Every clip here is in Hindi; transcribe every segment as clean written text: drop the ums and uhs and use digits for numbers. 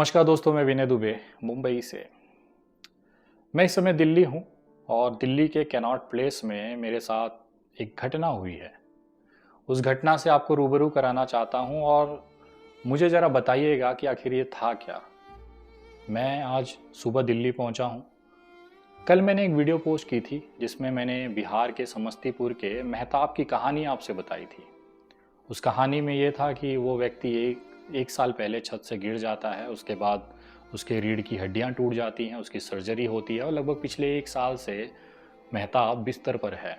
नमस्कार दोस्तों, मैं विनय दुबे मुंबई से। मैं इस समय दिल्ली हूँ और दिल्ली के कैनॉट प्लेस में मेरे साथ एक घटना हुई है। उस घटना से आपको रूबरू कराना चाहता हूँ और मुझे ज़रा बताइएगा कि आखिर ये था क्या। मैं आज सुबह दिल्ली पहुँचा हूँ। कल मैंने एक वीडियो पोस्ट की थी जिसमें मैंने बिहार के समस्तीपुर के मेहताब की कहानी आपसे बताई थी। उस कहानी में ये था कि वो व्यक्ति एक साल पहले छत से गिर जाता है, उसके बाद उसके रीढ़ की हड्डियां टूट जाती हैं, उसकी सर्जरी होती है और लगभग पिछले 1 साल से मेहताब बिस्तर पर है।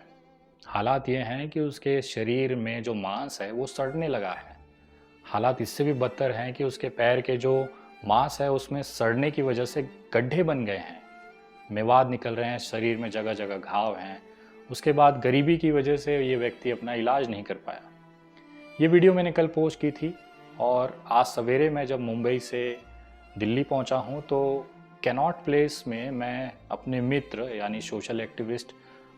हालात ये हैं कि उसके शरीर में जो मांस है वो सड़ने लगा है। हालात इससे भी बदतर हैं कि उसके पैर के जो मांस है उसमें सड़ने की वजह से गड्ढे बन गए हैं, मेवाद निकल रहे हैं, शरीर में जगह जगह घाव हैं। उसके बाद गरीबी की वजह से ये व्यक्ति अपना इलाज नहीं कर पाया। ये वीडियो मैंने कल पोस्ट की थी और आज सवेरे मैं जब मुंबई से दिल्ली पहुंचा हूं तो कैनॉट प्लेस में मैं अपने मित्र यानी सोशल एक्टिविस्ट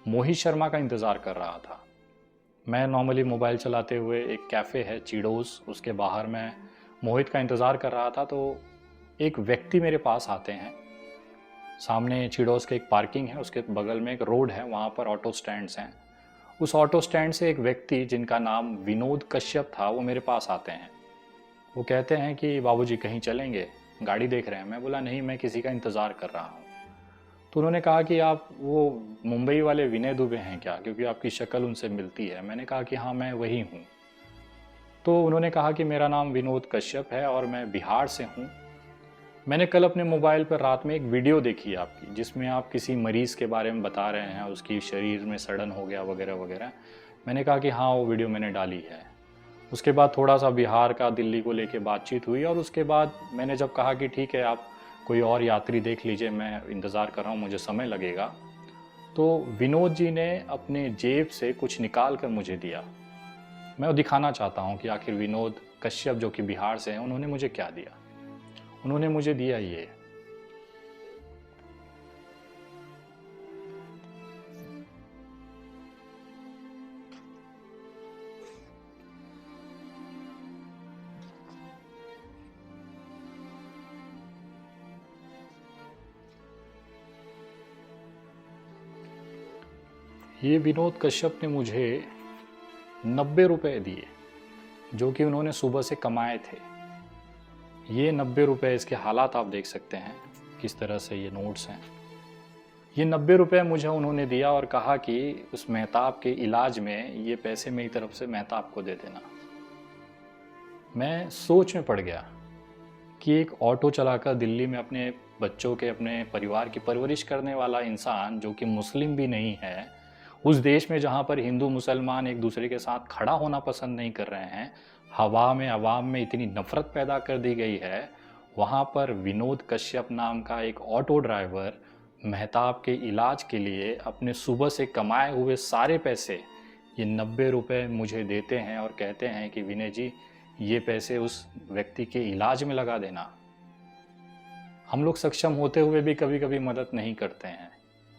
मोहित शर्मा का इंतज़ार कर रहा था। मैं नॉर्मली मोबाइल चलाते हुए एक कैफ़े है चीडोस, उसके बाहर मैं मोहित का इंतज़ार कर रहा था तो एक व्यक्ति मेरे पास आते हैं। सामने चीडोस के एक पार्किंग है, उसके बगल में एक रोड है, वहाँ पर ऑटो स्टैंड्स हैं। उस ऑटो स्टैंड से एक व्यक्ति जिनका नाम विनोद कश्यप था वो मेरे पास आते हैं। वो कहते हैं कि बाबूजी कहीं चलेंगे, गाड़ी देख रहे हैं। मैं बोला नहीं, मैं किसी का इंतज़ार कर रहा हूँ। तो उन्होंने कहा कि आप वो मुंबई वाले विनय दुबे हैं क्या, क्योंकि आपकी शक्ल उनसे मिलती है। मैंने कहा कि हाँ मैं वही हूँ। तो उन्होंने कहा कि मेरा नाम विनोद कश्यप है और मैं बिहार से हूँ। मैंने कल अपने मोबाइल पर रात में एक वीडियो देखी आपकी जिसमें आप किसी मरीज़ के बारे में बता रहे हैं, उसकी शरीर में सड़न हो गया वगैरह वगैरह। मैंने कहा कि हाँ वो वीडियो मैंने डाली है। उसके बाद थोड़ा सा बिहार का दिल्ली को लेके बातचीत हुई और उसके बाद मैंने जब कहा कि ठीक है आप कोई और यात्री देख लीजिए, मैं इंतज़ार कर रहा हूँ, मुझे समय लगेगा, तो विनोद जी ने अपने जेब से कुछ निकाल कर मुझे दिया। मैं वो दिखाना चाहता हूँ कि आखिर विनोद कश्यप जो कि बिहार से हैं उन्होंने मुझे क्या दिया। उन्होंने मुझे दिया ये विनोद कश्यप ने मुझे 90 रुपये दिए जो कि उन्होंने सुबह से कमाए थे। ये 90 रुपये, इसके हालात आप देख सकते हैं किस तरह से ये नोट्स हैं। ये 90 रुपये मुझे उन्होंने दिया और कहा कि उस मेहताब के इलाज में ये पैसे मेरी तरफ से मेहताब को दे देना। मैं सोच में पड़ गया कि एक ऑटो चलाकर दिल्ली में अपने बच्चों के, अपने परिवार की परवरिश करने वाला इंसान जो कि मुस्लिम भी नहीं है, उस देश में जहाँ पर हिंदू मुसलमान एक दूसरे के साथ खड़ा होना पसंद नहीं कर रहे हैं, हवा में अवाम में इतनी नफरत पैदा कर दी गई है, वहाँ पर विनोद कश्यप नाम का एक ऑटो ड्राइवर मेहताब के इलाज के लिए अपने सुबह से कमाए हुए सारे पैसे, ये 90 रुपये मुझे देते हैं और कहते हैं कि विनय जी ये पैसे उस व्यक्ति के इलाज में लगा देना। हम लोग सक्षम होते हुए भी कभी कभी मदद नहीं करते हैं।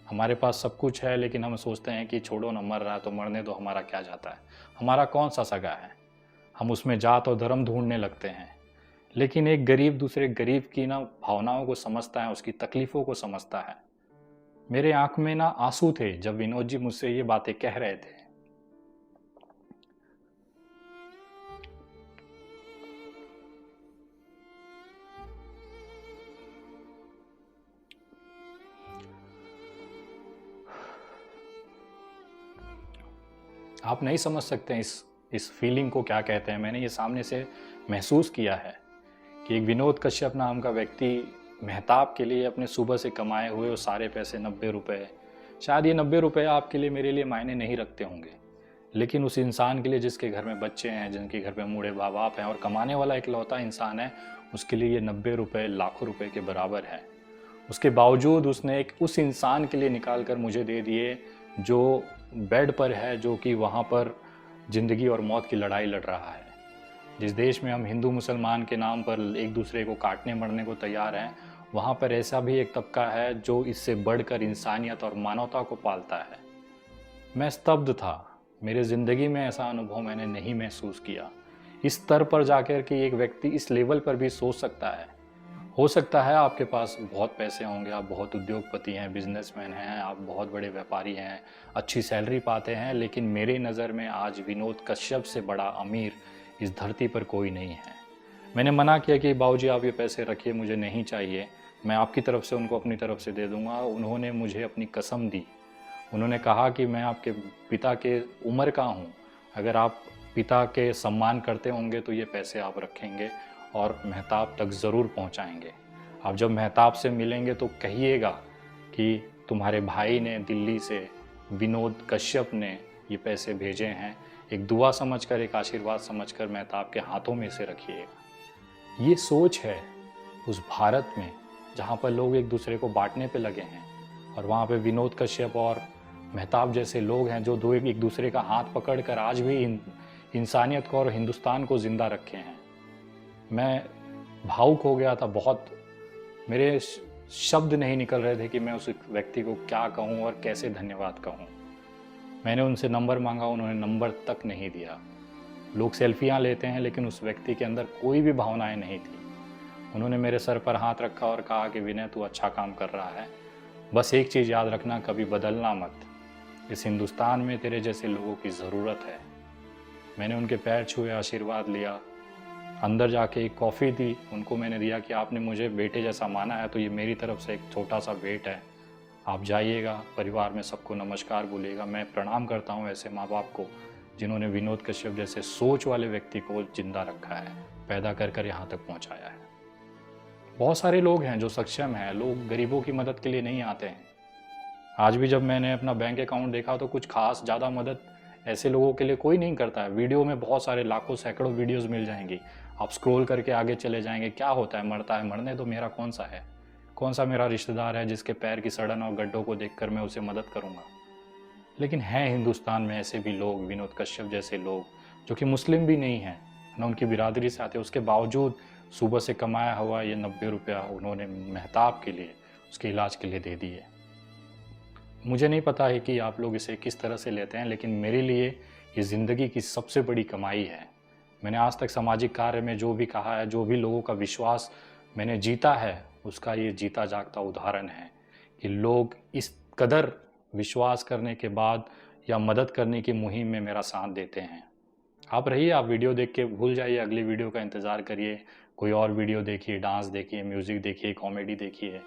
हमारे पास सब कुछ है लेकिन हम सोचते हैं कि छोड़ो ना, मर रहा है तो मरने दो, हमारा क्या जाता है, हमारा कौन सा सगा है। हम उसमें जात और धर्म ढूंढने लगते हैं। लेकिन एक गरीब दूसरे गरीब की ना भावनाओं को समझता है, उसकी तकलीफ़ों को समझता है। मेरे आंख में ना आंसू थे जब विनोद जी मुझसे ये बातें कह रहे थे। आप नहीं समझ सकते हैं इस फीलिंग को क्या कहते हैं। मैंने ये सामने से महसूस किया है कि एक विनोद कश्यप नाम का व्यक्ति मेहताब के लिए अपने सुबह से कमाए हुए वो सारे पैसे 90 रुपये, शायद ये 90 रुपये आपके लिए मेरे लिए मायने नहीं रखते होंगे, लेकिन उस इंसान के लिए जिसके घर में बच्चे हैं, जिनके घर में बूढ़े माँ बाप हैं और कमाने वाला इकलौता इंसान है, उसके लिए ये 90 रुपये लाखों रुपए के बराबर है। उसके बावजूद उसने एक उस इंसान के लिए निकाल कर मुझे दे दिए जो बेड पर है, जो कि वहाँ पर ज़िंदगी और मौत की लड़ाई लड़ रहा है। जिस देश में हम हिंदू मुसलमान के नाम पर एक दूसरे को काटने मरने को तैयार हैं, वहाँ पर ऐसा भी एक तबका है जो इससे बढ़कर इंसानियत और मानवता को पालता है। मैं स्तब्ध था। मेरे ज़िंदगी में ऐसा अनुभव मैंने नहीं महसूस किया। इस स्तर पर जाकर कि एक व्यक्ति इस लेवल पर भी सोच सकता है हो सकता है आपके पास बहुत पैसे होंगे, आप बहुत उद्योगपति हैं, बिजनेसमैन हैं, आप बहुत बड़े व्यापारी हैं, अच्छी सैलरी पाते हैं, लेकिन मेरी नज़र में आज विनोद कश्यप से बड़ा अमीर इस धरती पर कोई नहीं है। मैंने मना किया कि बाबूजी आप ये पैसे रखिए, मुझे नहीं चाहिए, मैं आपकी तरफ से उनको अपनी तरफ से दे दूंगा। उन्होंने मुझे अपनी कसम दी। उन्होंने कहा कि मैं आपके पिता के उम्र का हूँ, अगर आप पिता के सम्मान करते होंगे तो ये पैसे आप रखेंगे और मेहताब तक ज़रूर पहुँचाएंगे। आप जब मेहताब से मिलेंगे तो कहिएगा कि तुम्हारे भाई ने दिल्ली से, विनोद कश्यप ने ये पैसे भेजे हैं, एक दुआ समझकर, एक आशीर्वाद समझकर मेहताब के हाथों में से रखिएगा। ये सोच है उस भारत में जहाँ पर लोग एक दूसरे को बांटने पे लगे हैं, और वहाँ पे विनोद कश्यप और मेहताब जैसे लोग हैं जो एक दूसरे का हाथ पकड़कर आज भी इंसानियत को और हिंदुस्तान को ज़िंदा रखे हैं। मैं भावुक हो गया था बहुत, मेरे शब्द नहीं निकल रहे थे कि मैं उस व्यक्ति को क्या कहूँ और कैसे धन्यवाद कहूँ। मैंने उनसे नंबर मांगा, उन्होंने नंबर तक नहीं दिया। लोग सेल्फियाँ लेते हैं लेकिन उस व्यक्ति के अंदर कोई भी भावनाएं नहीं थी। उन्होंने मेरे सर पर हाथ रखा और कहा कि विनय तू अच्छा काम कर रहा है, बस एक चीज़ याद रखना, कभी बदलना मत, इस हिंदुस्तान में तेरे जैसे लोगों की ज़रूरत है। मैंने उनके पैर छुए, आशीर्वाद लिया, अंदर जाके एक कॉफ़ी दी, उनको मैंने दिया कि आपने मुझे बेटे जैसा माना है तो ये मेरी तरफ से एक छोटा सा भेंट है, आप जाइएगा, परिवार में सबको नमस्कार बोलिएगा। मैं प्रणाम करता हूँ ऐसे माँ बाप को जिन्होंने विनोद कश्यप जैसे सोच वाले व्यक्ति को जिंदा रखा है, पैदा कर कर यहाँ तक पहुँचाया है। बहुत सारे लोग हैं जो सक्षम हैं, लोग गरीबों की मदद के लिए नहीं आते हैं। आज भी जब मैंने अपना बैंक अकाउंट देखा तो कुछ खास ज़्यादा मदद ऐसे लोगों के लिए कोई नहीं करता है। वीडियो में बहुत सारे लाखों सैकड़ों वीडियोस मिल जाएंगी, आप स्क्रॉल करके आगे चले जाएंगे, क्या होता है, मरता है, मरने तो मेरा कौन सा है, कौन सा मेरा रिश्तेदार है जिसके पैर की सड़न और गड्ढों को देखकर मैं उसे मदद करूंगा। लेकिन हैं हिंदुस्तान में ऐसे भी लोग, विनोद कश्यप जैसे लोग, जो कि मुस्लिम भी नहीं हैं, ना उनकी बिरादरी से आते, उसके बावजूद सुबह से कमाया हुआ ये 90 रुपया उन्होंने मेहताब के लिए, उसके इलाज के लिए दे दिए। मुझे नहीं पता है कि आप लोग इसे किस तरह से लेते हैं, लेकिन मेरे लिए ये ज़िंदगी की सबसे बड़ी कमाई है। मैंने आज तक सामाजिक कार्य में जो भी कहा है, जो भी लोगों का विश्वास मैंने जीता है, उसका ये जीता जागता उदाहरण है कि लोग इस कदर विश्वास करने के बाद या मदद करने की मुहिम में मेरा साथ देते हैं। आप रहिए, आप वीडियो देख के भूल जाइए, अगली वीडियो का इंतज़ार करिए, कोई और वीडियो देखिए, डांस देखिए, म्यूज़िक देखिए, कॉमेडी देखिए।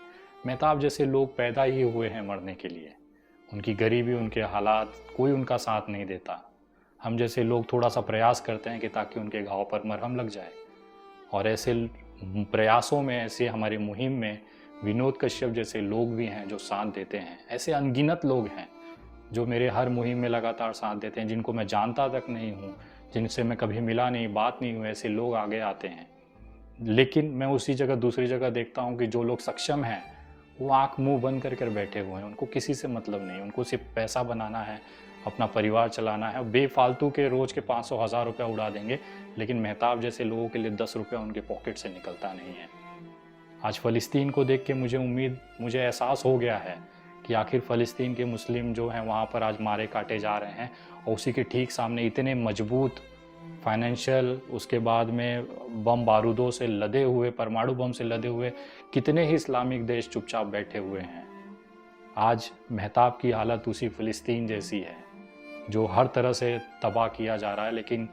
मेहताब जैसे लोग पैदा ही हुए हैं मरने के लिए, उनकी गरीबी, उनके हालात, कोई उनका साथ नहीं देता। हम जैसे लोग थोड़ा सा प्रयास करते हैं कि ताकि उनके घाव पर मरहम लग जाए, और ऐसे प्रयासों में, ऐसे हमारी मुहिम में विनोद कश्यप जैसे लोग भी हैं जो साथ देते हैं। ऐसे अनगिनत लोग हैं जो मेरे हर मुहिम में लगातार साथ देते हैं, जिनको मैं जानता तक नहीं हूँ, जिनसे मैं कभी मिला नहीं, बात नहीं हुई, ऐसे लोग आगे आते हैं। लेकिन मैं उसी जगह, दूसरी जगह देखता हूँ कि जो लोग सक्षम हैं वो आँख मुंह बंद कर कर बैठे हुए हैं, उनको किसी से मतलब नहीं, उनको सिर्फ पैसा बनाना है, अपना परिवार चलाना है, बेफालतू के रोज़ के 500-1000 रुपया उड़ा देंगे, लेकिन मेहताब जैसे लोगों के लिए 10 रुपया उनके पॉकेट से निकलता नहीं है। आज फ़लस्तीन को देख के मुझे एहसास हो गया है कि आखिर फ़लस्तीन के मुस्लिम जो हैं वहाँ पर आज मारे काटे जा रहे हैं, और उसी के ठीक सामने इतने मजबूत फाइनेंशियल, उसके बाद में बम बारूदों से लदे हुए, परमाणु बम से लदे हुए कितने ही इस्लामिक देश चुपचाप बैठे हुए हैं। आज मेहताब की हालत उसी फ़लस्तीन जैसी है जो हर तरह से तबाह किया जा रहा है, लेकिन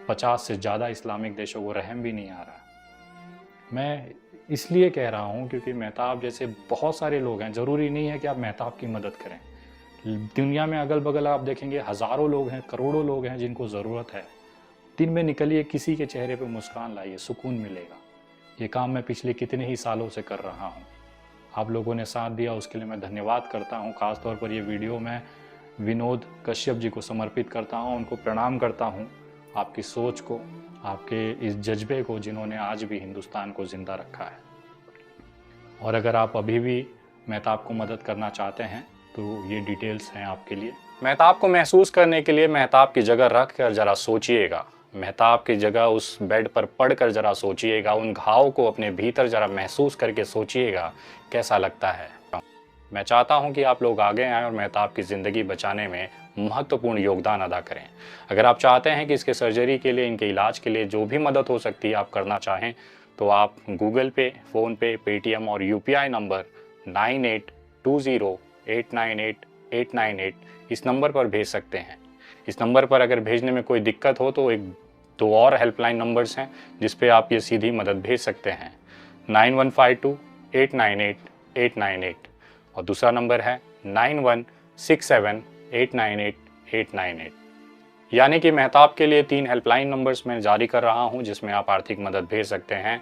50 से ज़्यादा इस्लामिक देशों को रहम भी नहीं आ रहा। मैं इसलिए कह रहा हूँ क्योंकि मेहताब जैसे बहुत सारे लोग हैं, ज़रूरी नहीं है कि आप मेहताब की मदद करें। दुनिया में अगल बगल आप देखेंगे हज़ारों लोग हैं, करोड़ों लोग हैं जिनको ज़रूरत है। दिन में निकलिए, किसी के चेहरे पे मुस्कान लाइए, सुकून मिलेगा। ये काम मैं पिछले कितने ही सालों से कर रहा हूँ। आप लोगों ने साथ दिया, उसके लिए मैं धन्यवाद करता हूँ। ख़ास तौर पर ये वीडियो मैं विनोद कश्यप जी को समर्पित करता हूँ, उनको प्रणाम करता हूँ, आपकी सोच को, आपके इस जज्बे को, जिन्होंने आज भी हिंदुस्तान को ज़िंदा रखा है। और अगर आप अभी भी मेहताब को मदद करना चाहते हैं तो ये डिटेल्स हैं आपके लिए। मेहताब को महसूस करने के लिए मेहताब की जगह रख कर ज़रा सोचिएगा, मेहताब की जगह उस बेड पर पड़कर ज़रा सोचिएगा, उन घाव को अपने भीतर ज़रा महसूस करके सोचिएगा कैसा लगता है। मैं चाहता हूं कि आप लोग आगे आएँ और मेहताब की ज़िंदगी बचाने में महत्वपूर्ण योगदान अदा करें। अगर आप चाहते हैं कि इसके सर्जरी के लिए, इनके इलाज के लिए जो भी मदद हो सकती है आप करना चाहें, तो आप गूगल पे, फ़ोनपे, पेटीएम और यूपीआई नंबर 9820898898 इस नंबर पर भेज सकते हैं। इस नंबर पर अगर भेजने में कोई दिक्कत हो तो दो और हेल्पलाइन नंबर्स हैं जिस पे आप ये सीधी मदद भेज सकते हैं, 9152898898 और दूसरा नंबर है 9167898898। यानी कि मेहताब के लिए 3 हेल्पलाइन नंबर्स मैं जारी कर रहा हूं जिसमें आप आर्थिक मदद भेज सकते हैं।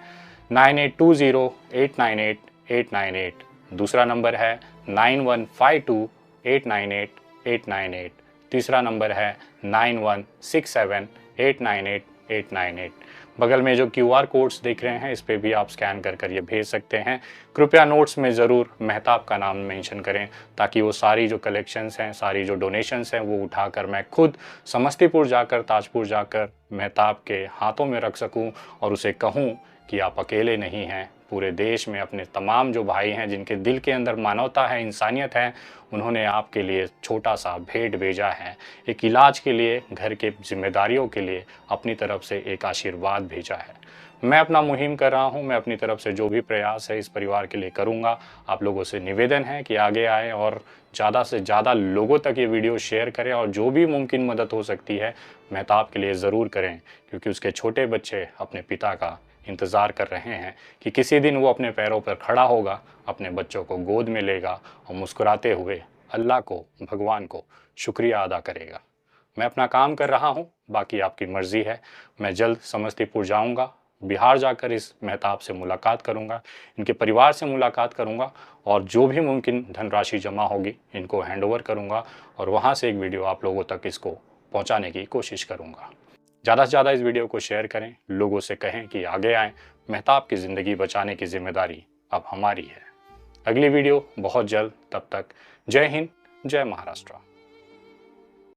9820898898, दूसरा नंबर है 9152898898, तीसरा नंबर है 9167898898। बगल में जो QR कोड्स देख रहे हैं इस पे भी आप स्कैन कर ये भेज सकते हैं। कृपया नोट्स में ज़रूर मेहताब का नाम मेंशन करें ताकि वो सारी जो कलेक्शंस हैं, सारी जो डोनेशंस हैं वो उठाकर मैं खुद समस्तीपुर जाकर, ताजपुर जाकर मेहताब के हाथों में रख सकूं और उसे कहूं कि आप अकेले नहीं हैं। पूरे देश में अपने तमाम जो भाई हैं जिनके दिल के अंदर मानवता है, इंसानियत है, उन्होंने आपके लिए छोटा सा भेंट भेजा है, एक इलाज के लिए, घर के जिम्मेदारियों के लिए अपनी तरफ से एक आशीर्वाद भेजा है। मैं अपना मुहिम कर रहा हूं, मैं अपनी तरफ से जो भी प्रयास है इस परिवार के लिए करूंगा। आप लोगों से निवेदन है कि आगे आएँ और ज़्यादा से ज़्यादा लोगों तक ये वीडियो शेयर करें और जो भी मुमकिन मदद हो सकती है मेहताब के लिए ज़रूर करें, क्योंकि उसके छोटे बच्चे अपने पिता का इंतज़ार कर रहे हैं कि किसी दिन वो अपने पैरों पर खड़ा होगा, अपने बच्चों को गोद में लेगा और मुस्कुराते हुए अल्लाह को, भगवान को शुक्रिया अदा करेगा। मैं अपना काम कर रहा हूँ, बाकी आपकी मर्ज़ी है। मैं जल्द समस्तीपुर जाऊँगा, बिहार जाकर इस मेहताब से मुलाकात करूँगा, इनके परिवार से मुलाकात करूँगा और जो भी मुमकिन धनराशि जमा होगी इनको हैंडओवर करूँगा और वहाँ से एक वीडियो आप लोगों तक इसको पहुँचाने की कोशिश करूँगा। ज़्यादा से ज़्यादा इस वीडियो को शेयर करें, लोगों से कहें कि आगे आएँ। मेहताब की ज़िंदगी बचाने की जिम्मेदारी अब हमारी है। अगली वीडियो बहुत जल्द, तब तक जय हिंद, जय महाराष्ट्र।